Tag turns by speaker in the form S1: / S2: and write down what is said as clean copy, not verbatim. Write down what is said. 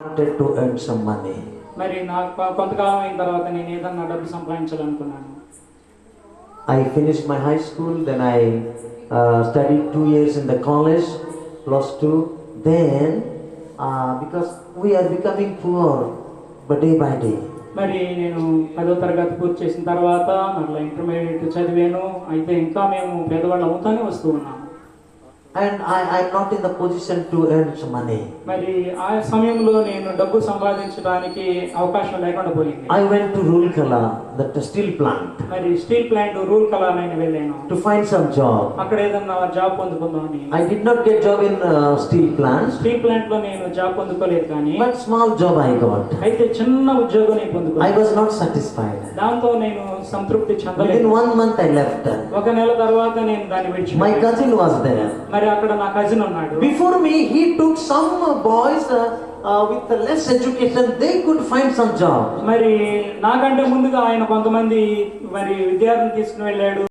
S1: wanted to earn some money.
S2: మరి నాకు కొంతకాలం అయిన తర్వాత నేను ఏదన్నా డబ్బు సంపాదించాలనుకున్నాను.
S1: I finished my high school, then I studied 2 years in the college, +2. Then, because we are becoming poor, but day by day.
S2: మరి నేను 10వ తరగతి పూర్తి చేసిన తర్వాత మరలా ఇంటర్మీడియట్ చదివాను. అయితే ఇంకా మేము పేదవాళ్ళు అవుతానే వస్తూ ఉన్నాము.
S1: And I'm not in the position to earn some money.
S2: మరి ఆ సమయంలో నేను డబ్బు సంపాదించడానికి అవకాశం లేకుండా పోయింది.
S1: I went to Roorkela, that steel plant,
S2: మరి స్టీల్ ప్లాంట్ రూర్కలా నేను వెళ్ళాను.
S1: to find some job.
S2: అక్కడ ఏదన్నా జాబ్ పొందుకుందామని.
S1: I did not get job in steel plant,
S2: steel plant లో నేను జాబ్ పొందుకోలేదు కానీ
S1: but small job I got.
S2: అయితే చిన్న ఉద్యోగం నేను
S1: I
S2: పొందుకున్నాను.
S1: was not satisfied.
S2: దాంతో నేను సంతృప్తి చెందలేదు.
S1: Within 1 month I left.
S2: ఒక నెల తర్వాత నేను దాన్ని
S1: My
S2: విడిచిపెట్టాను.
S1: cousin was there.
S2: మరి అక్కడ నా కజిన్ ఉన్నాడు.
S1: Before me, he took some boys with less education. They could find some job.
S2: మరి నాకంటే ముందుగా ఆయన కొంతమంది మరి విద్యార్థిని తీసుకుని వెళ్ళాడు.